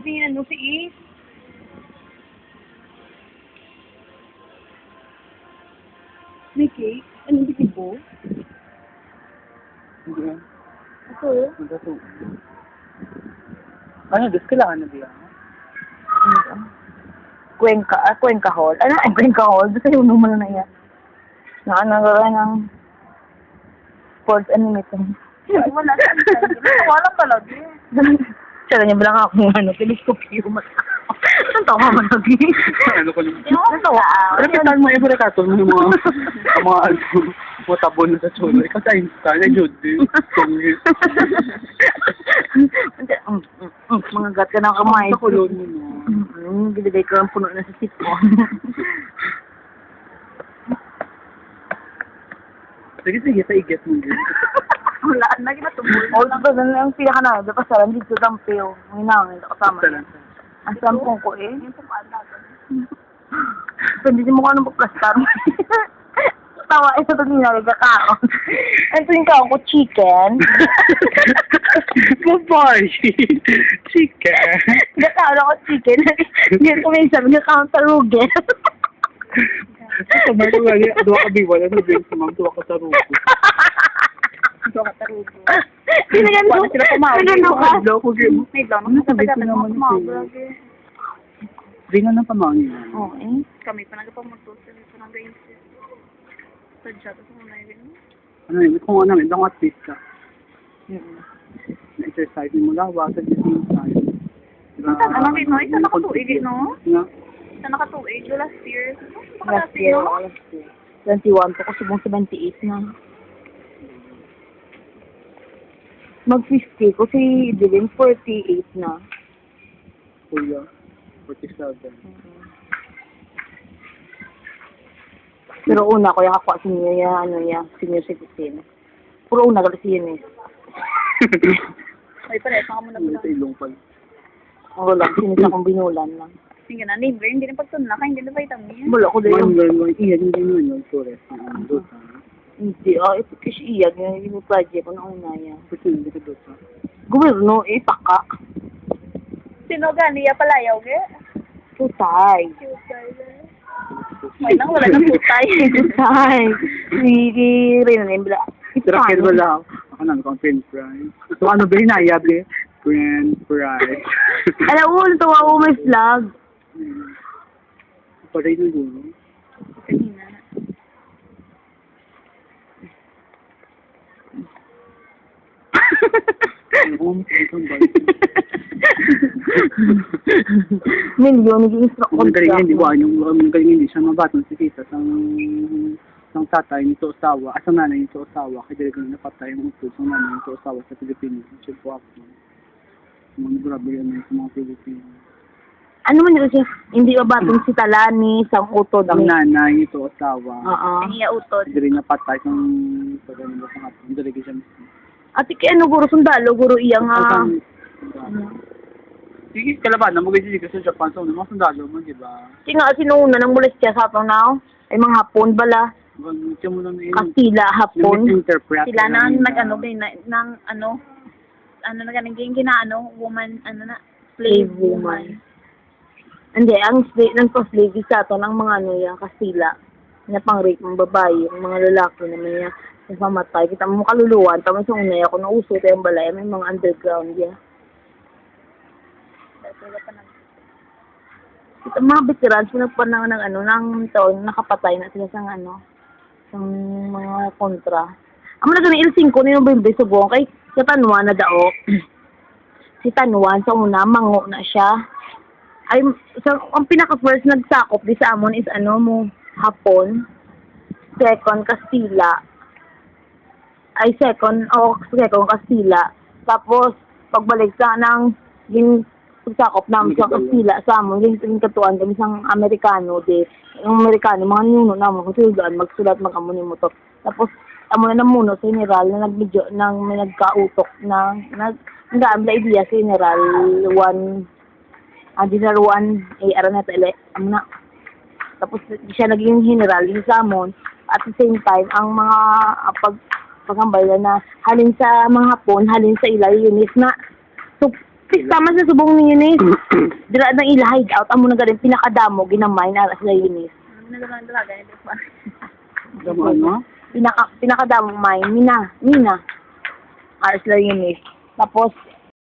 ni ano si Ace. May cake? Ano, hindi po? Hindi yan. Ito. Ito. Ano, gusto kailangan na biya? Cuenca Hall. Ano ang Cuenca Hall? Basta yung numero na yan. Na ano gawin ng sports and meeting. Wala sa wala talaga. Siya niya bilang ako ng ano, teleskopyo mata. Ang tawa mo lagi. Ano ko lang. Ang tawa. Pero kitaan mo, iba rekatol mo yung mga tabon na sa chulo. Ikaw sa Insta, na Judy. Mga gat ka ng kamay. Sa kulon mo no. Gilibay ko ang puno na sa sipon. Sige, sa iget mo. Wala na ginatubol. All of them ang pinaka na, dapat saran dito sa Tampeo. May nangin ako kasama. Ang sampung ko eh. Yung pumanda ko. Pwede mo ko anong pagplastar. Tawa, ito ito niya, nagkakaon. Ito yung kaon ko, chicken. Goodbye! Chicken! Nagkakaon ako, chicken. Hindi ko may sabi, nagkakaon sa rugen. Sa mga ko lagi, doon ka biwala, sabihin sa ma'am, doon ka sa rugo. Ito ka tarugo. Pinagano Wala sila tumawag. Pinagano ka? Blow ko game. May lang. Ano sabi ko Nakatagal naman na ito? Ringan ng pamangin. Oo eh. Kami pa nagpamagtusin. Ito ng games. Sadya. Tapos muna yun. Ano yun, kung ano, itong artist ka. Na-exercise mo lawa sa same time. Ano rin, no? Isa nakatuig, no? Nga. Isa nakatuig. Last year. Last year, ako last year. 21 po ko, subong 78 na. Mag-50 ko si Dylan, 48 na. Kuya. 47. Pero una ko, ako senior ya, ano ya, senior citizen. Puro una kasi yun eh. Ay, pala. Saka mo na Ano sa ilong pala. Ako lang, sinisa kong binulan lang. Sige na, neighbor. Hindi na pagtun na. Kaya hindi na vitamin. Wala ko One din. girl, iyan, hindi mo yun, Torres. Hindi, ito kasi iyan, yung project ko na una yan. Kasi hindi ka doon. Gobyerno, taka. Sino gali? Palayaw, ge? Tutay. Ay, nang wala ng putay. Tutay. Hindi rin na yung bila. Pero kaya wala. Ako na, ako ang french fries. So ano ba yun, ayable? French fries. Alam mo, natawa ko may vlog. Paray na dulo. Kanina na. Milyon, nag-i-instruct ko. Ang galing hindi ba? Ang galing hindi siya mabatong si Tita sang tatay nito usawa. Asang nanay nito usawa. Kaya dili ko napatay ang utod sang nanay nito usawa sa Pilipinas. Siya po ako. Mga grabe yan sa mga Pilipino. Ano man yun siya? Hindi ba batong si Talani, sang utod? Sang nanay nito usawa. Oo. Ang iya utod. Dili napatay sang pagano ba sang atong dili siya. Ate, kaya ano, guro sundalo, guro iya nga. Sige, kalaban na mo kasi sa Japan so mga sundalo mo, di ba? Nga, sinuna nang mulis siya sa atong now. Ay, mga hapon bala. Siya mo lang Kastila, hapon. interpret. Sila na nag-ano ba ng ano na ganun ginaano woman ano na Slave woman. Hindi, ang slave sa ato ng mga ano yan, Kastila. Na pang-rape ng babae, yung mga lalaki naman yan. Yung pamatay. Kita mo kaluluwan, tama sa unay ako, nauso tayo yung balay, may mga underground yan. Kita mga veterans, pinagpanang ng ano, ng taon, nakapatay na sila sa ano, sa mga kontra. Ang mga ganun, il-5 ni November sa buong, kay sa Tanuan na dao. Si Tanuan, sa una, mango na siya. Ay, sa, ang pinaka-first nagsakop di sa amon is ano mo, Hapon. Second, Kastila. Ay, second Kastila. Tapos, pagbalik sa ng yung pagsakop namin sa Kastila sa amon, yung katuan kami sa Amerikano, yung Amerikano, mga nuno naman, kung sila magsulat, mag-amon yung motor. Tapos, amo na namuno sa general na nagmedyo nang may nagkautok na nag-aambla idea sa general 1 general 1 Araneta ele amo na. Tapos siya naging general din sa amon at the same time ang mga pagambay na halin sa mga Hapon halin sa ila unit na so Tama sa subong ni Yunis. Dira nang ila-hide out. Amo na galing pinakadamo. Ginamay na sila Yunis. Nagawang dalaga, hindi pa. Damo ano? Pinakadamo may. Mina. Aras sila Yunis. Tapos,